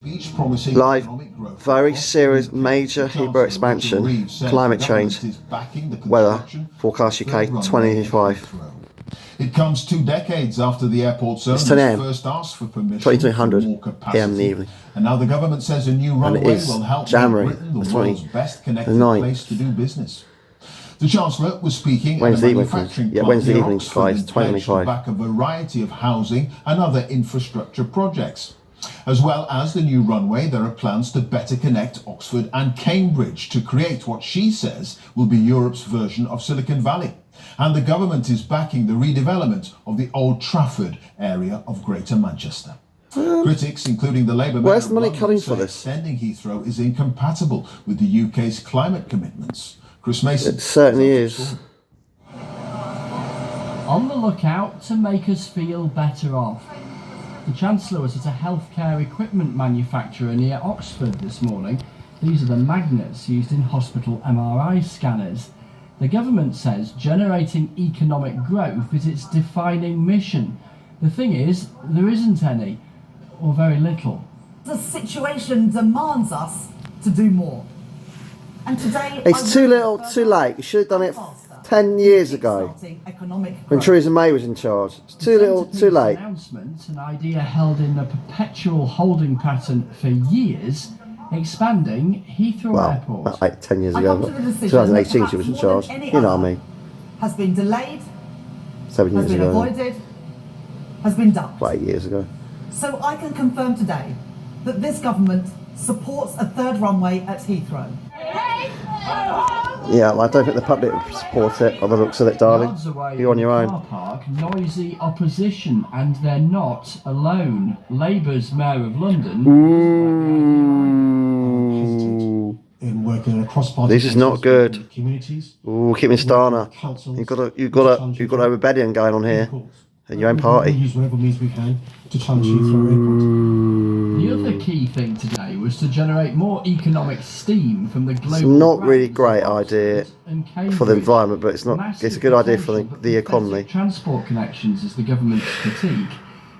Each promising Live, economic growth very serious, major Heathrow expansion, climate change, weather, forecast UK 2025. It comes 2 decades after the airport's owners 10 a.m. first asked for permission 2200 for more p.m. in the capacity. evening. And now the government says a new runway is will help January make Britain the the world's best connected 9th. place to do business. The Chancellor was speaking Wednesday at a evening, manufacturing yeah, plant Wednesday near evening, Oxford guys, and pledged to 2025. back a variety of housing and other infrastructure projects. As well as the new runway, there are plans to better connect Oxford and Cambridge to create what she says will be Europe's version of Silicon Valley. And the government is backing the redevelopment of the Old Trafford area of Greater Manchester. Critics, including the Labour Where's Mayor the money of London, coming say for this? extending Heathrow is incompatible with the UK's climate commitments. Chris Mason. It certainly is. On the lookout to make us feel better off. The Chancellor was at a healthcare equipment manufacturer near Oxford this morning. These are the magnets used in hospital MRI scanners. The government says generating economic growth is its defining mission. The thing is, there isn't any, or very little. The situation demands us to do more. And today, It's too little, too late. You should have done it 10 years ago when Theresa May was in charge. It's too little, too late. Announcement, an idea held in a perpetual holding pattern for years, expanding Heathrow Airport. About 10 years ago, but 2018 she was in charge. You know what I mean? Has been delayed, 7 years has been ago. avoided, has been done. About 8 years ago. So I can confirm today that this government supports a third runway at Heathrow. Yeah, well, I don't think the public would support it, by the looks of it, darling. Yards away You're on your in the own. car park, noisy opposition, and they're not alone. Labour's Mayor of London. Ooh. In working across party. This is not good. Communities. Ooh, keep me starner. You've got a rebellion going on here in your own party. We'll use whatever means we can to challenge Heathrow Airport. The other key thing today was to generate more economic steam from the global. It's not really brands great idea and for the Cambridge. environment, but it's not. It's a good idea for the economy. Transport connections is the government's critique.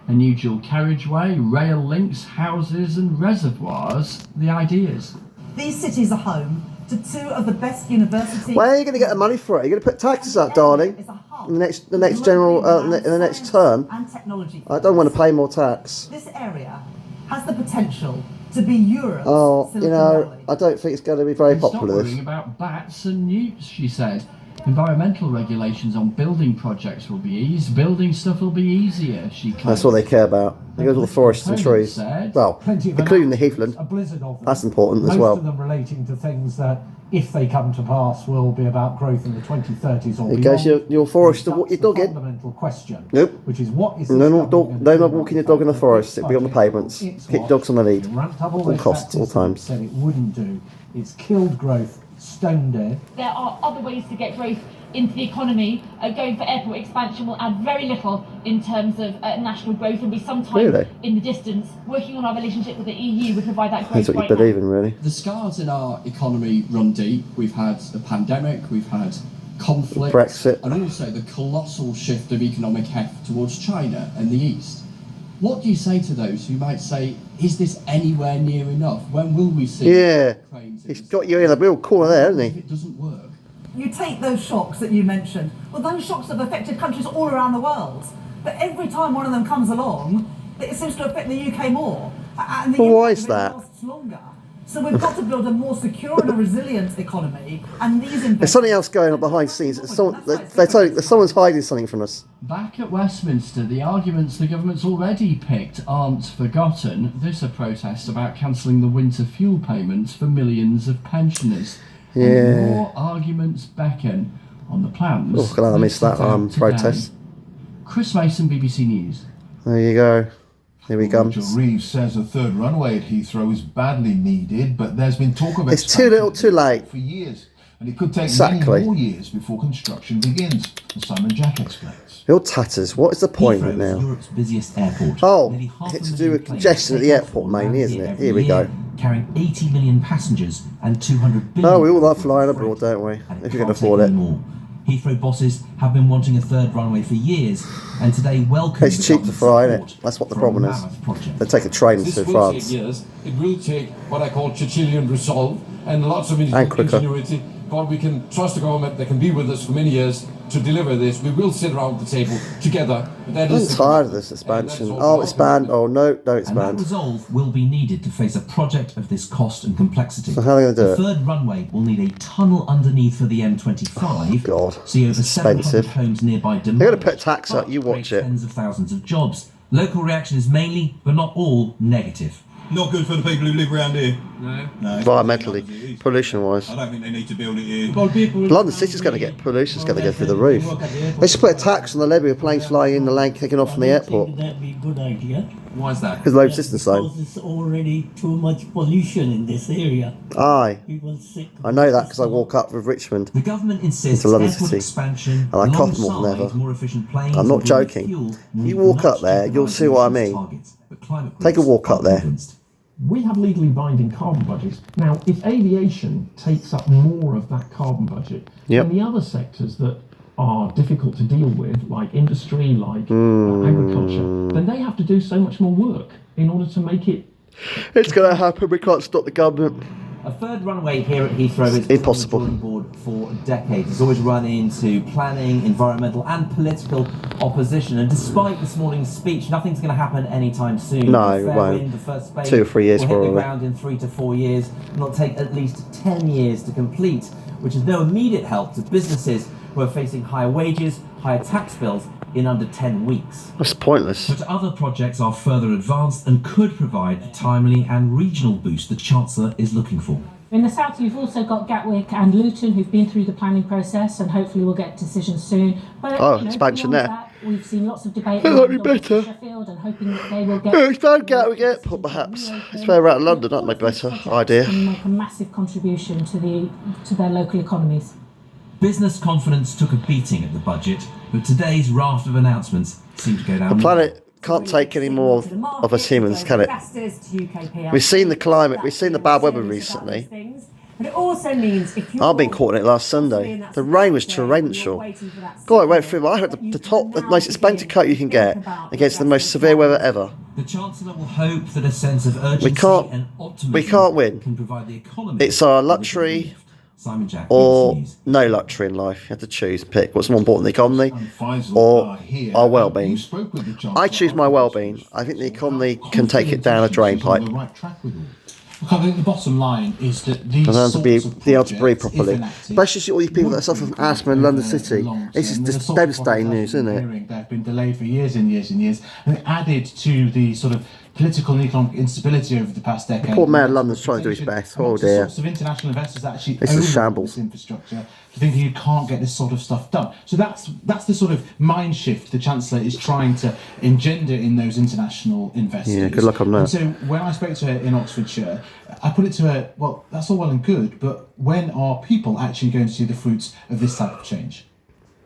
A new dual carriageway, rail links, houses and reservoirs, the ideas. These cities are home to 2 of the best universities. Where are you going to get the money for it? You're going to put taxes up, darling. Is a hub In the next general, in the next term. and technology. I don't want to pay more tax. This area has the potential to be Europe's Oh, Silicon you know, Valley. I don't think it's going to be very And stop popular. worrying This. about bats and newts, she said. Environmental regulations on building projects will be eased. Building stuff will be easier, she claimed. That's what they care about. It goes all the forests and trees. Well, Plenty of including the announcements, heathland. a blizzard of them. That's important as Most well. of them relating to things that, if they come to pass, will be about growth in the 2030s or There beyond. goes your forest to walk your That's dog the in. fundamental question. Nope. Which is what is No, this no, government dog, going to no, do not about walking your the dog in the fact that forest. this It'll be on the budget, pavements. it's Keep what dogs on the lead. ramped up all All those costs, all factors that times. said it wouldn't do. It's killed growth, stone dead. There are other ways to get growth into the economy. Going for airport expansion will add very little in terms of national growth and be sometime Really? in the distance. Working on our relationship with the EU would provide that growth That's what you right now. believe in, really. The scars in our economy run deep. We've had the pandemic, we've had conflict, Brexit. and also the colossal shift of economic heft towards China and the East. What do you say to those who might say, is this anywhere near enough? When will we see Yeah. Ukraine's He's got you in a real corner there, hasn't if he? it doesn't work? You take those shocks that you mentioned, well, those shocks have affected countries all around the world. But every time one of them comes along, it seems to affect the UK more. And the Well, why impact is of it that? lasts longer. So we've got to build a more secure and a resilient economy. And these investments. There's something else going on behind the scenes. Someone's hiding something from us. Back at Westminster, the arguments the government's already picked aren't forgotten. This a protest about cancelling the winter fuel payments for millions of pensioners. Yeah. And more arguments beckon on the plans. Oh, God, I missed that today. protest. Chris Mason, BBC News. There you go. Here he Nigel comes. Reeves says a third runway at Heathrow is badly needed, but there's been talk of It's too little, too late. for years, and it could take Exactly. many more years before construction begins, as Simon Jack explains. Your tatters. What is the point right now? Europe's busiest airport. Oh, Nearly half it's a to do million with planes congestion at the take off airport or mainly, land isn't it? every Here we year, go. Carrying 80 million passengers and 200 billion. Oh, we all love flying freight. abroad, don't we? And If it you can can't afford take it. any more. Heathrow bosses have been wanting a third runway for years, and today welcome. It's cheap to fly, isn't it? That's what the problem is. They take a train This to will France. take years. It will take what I call Churchillian resolve and lots of And quicker. ingenuity. But we can trust the government that can be with us for many years to deliver this. We will sit around the table together. But that I'm is the tired of commitment. this expansion. And that's Oh, all expand. Oh, no, don't And that expand. resolve will be needed to face a project of this cost and complexity. So how are they gonna do the it? third runway will need a tunnel underneath for the M25. Oh, God. See over It's 700 expensive. homes nearby demolished. They're gonna put a tax up, but you watch create it. Tens of thousands of jobs. Local reaction is mainly, but not all, negative. Not good for the people who live around here. No. Environmentally, pollution-wise. I don't think they need to build it here. London City's going to get pollution's going to go through the roof. They should put a tax on the levy of planes flying in the lane kicking off from the airport. That'd be a good idea. Why is that? Because low distance zone. Because there's already too much pollution in this area. Aye. People sick. I know that because I walk up with Richmond. The government insists Into London airport City. expansion, And I cough more than alongside ever. more efficient planes I'm not and greener joking. fuel, You need walk much up there, cheaper you'll see what I emissions mean. targets. But climate Take a groups walk up are there. convinced. We have legally binding carbon budgets. Now, if aviation takes up more of that carbon budget, Yep. then the other sectors that are difficult to deal with, like industry, like agriculture, then they have to do so much more work in order to make it. It's going to happen. We can't stop the government. A third runway here at Heathrow is Impossible. on the drawing board for decades. It's always run into planning, environmental and political opposition. And despite this morning's speech, nothing's going to happen anytime soon. No, The it fair won't. wind, the first phase 2 or 3 years will hit probably. the ground in 3 to 4 years, and it'll take at least 10 years to complete, which is no immediate help to businesses who are facing higher wages, higher tax bills in under 10 weeks. That's pointless. But other projects are further advanced and could provide the timely and regional boost the Chancellor is looking for. In the south, you've also got Gatwick and Luton, who've been through the planning process, and hopefully we'll get decisions soon. But expansion beyond there. that, we've seen lots of debate It might around be Dorset better. and Sheffield, and hoping that they will get. Expand Gatwick Airport, perhaps. It's further out of London. That'd make a better idea. And make a massive contribution to their local economies. Business confidence took a beating at the budget, but today's raft of announcements seem to go down. The planet can't take any more of us humans, can it? We've seen the climate. We've seen the bad weather recently. But it also means if you're I've been caught in it last Sunday. The rain was torrential. God, it went through. I had the most expensive coat you can get against the most severe weather ever. The Chancellor will hope that a sense of urgency We can't- and optimism we can't win. can provide the economy. It's our with a luxury lift. Simon Jack, or BBC News. no luxury in life. You have to choose, pick what's more important, the economy And Faisal or are here. our You well-being. spoke with the Chancellor I choose my after well-being. this. I think the economy How can take it down a drain confident pipe. is he on the right track with all? Look, I think the bottom line is that these And then to be sorts of able to breathe projects, properly. if enacted, Especially all these people that would suffer from be asthma in London over City. long This is term. The just sort of devastating projects news, I've isn't been it? hearing, they've been delayed for years and years and years, and it added to the sort of political and economic instability over the past decade. Poor Mayor of London's trying to do his best. Oh Amongst the dear. sorts of international investors that actually This is own shambles. this infrastructure, to think you can't get this sort of stuff done. So that's the sort of mind shift the Chancellor is trying to engender in those international investors. Yeah, good luck on that. And so when I spoke to her in Oxfordshire, I put it to her, well, that's all well and good, but when are people actually going to see the fruits of this type of change?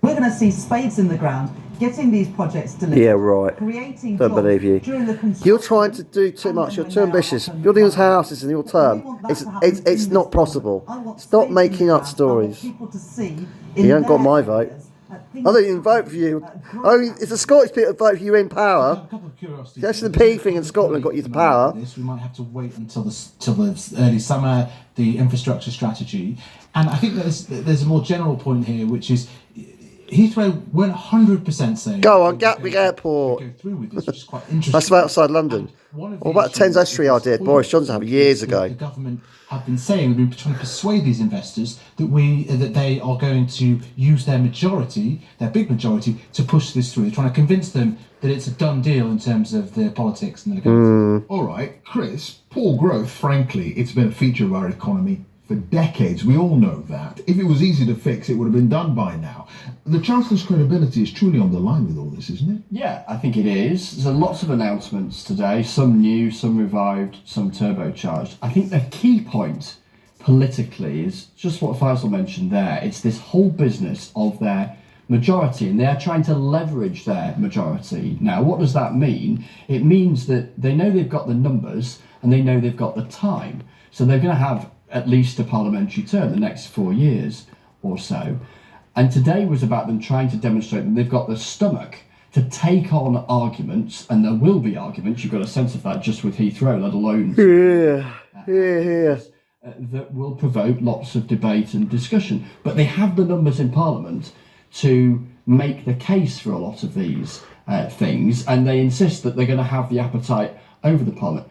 We're going to see spades in the ground, getting these projects delivered. Yeah, right. Creating Don't jobs believe you. during the construction. You're trying to do too much. You're too ambitious. Building those houses in your term, it's not possible. Stop making up stories. People to see You haven't got my vote. I don't even vote for you. Only it's the Scottish people that vote for you in power. A couple of curiosities. The SNP thing in Scotland got you to power. We might have to wait until the early summer, the infrastructure strategy. And I think there's a more general point here, which is Heathrow weren't 100% saying. Go on, Gatwick Airport. Go through with this, which is quite interesting. That's outside London. One of What the about Thames issues Estuary idea? is Boris Johnson had years that ago. The government have been saying, they've been trying to persuade these investors that they are going to use their majority, their big majority, to push this through. They're trying to convince them that it's a done deal in terms of the politics and the legality. All right, Chris, poor growth, frankly, it's been a feature of our economy for decades. We all know that. If it was easy to fix, it would have been done by now. The Chancellor's credibility is truly on the line with all this, isn't it? Yeah, I think it is. There's lots of announcements today, some new, some revived, some turbocharged. I think the key point politically is just what Faisal mentioned there. It's this whole business of their majority, and they are trying to leverage their majority. Now, what does that mean? It means that they know they've got the numbers and they know they've got the time. So they're going to have at least a parliamentary term the next 4 years or so. And today was about them trying to demonstrate that they've got the stomach to take on arguments, and there will be arguments, you've got a sense of that just with Heathrow, let alone that will provoke lots of debate and discussion. But they have the numbers in Parliament to make the case for a lot of these things, and they insist that they're going to have the appetite over the Parliament.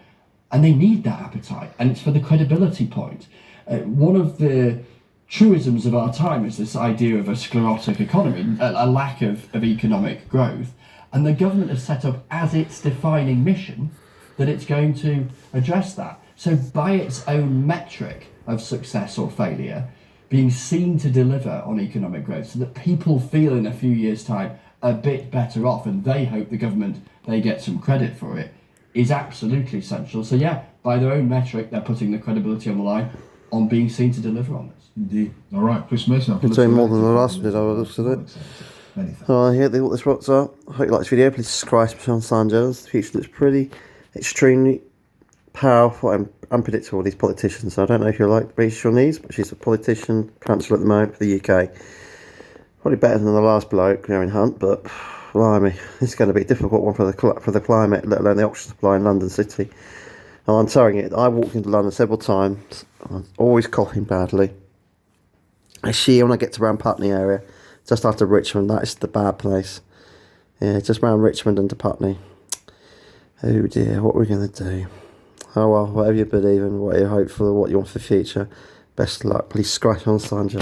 And they need that appetite, and it's for the credibility point. One of the truisms of our time is this idea of a sclerotic economy, a lack of economic growth, and the government has set up as its defining mission that it's going to address that. So by its own metric of success or failure, being seen to deliver on economic growth so that people feel in a few years' time a bit better off, and they hope the government, they get some credit for it, is absolutely essential. So yeah, by their own metric, they're putting the credibility on the line on being seen to deliver on this. Indeed. All right, Chris Mason. You're doing more than the last one did, I looked at it. Many thanks. Here, what this rocks are. I hope you like this video. Please subscribe to Sean Sanjos. The future looks pretty, extremely powerful and unpredictable, these politicians. So I don't know if you like Rachel Neves, but she's a politician, councillor at the moment for the UK. Probably better than the last bloke, Aaron Hunt, but blimey, this is going to be a difficult one for the climate, let alone the oxygen supply in London City. And I'm telling you, I walked into London several times. I'm always coughing badly. Actually, when I get to around Putney area, just after Richmond, that is the bad place. Yeah, just around Richmond and to Putney. Oh dear, what are we going to do? Oh well, whatever you believe in, what you hope for, what you want for the future, best of luck. Please subscribe on Sanjay.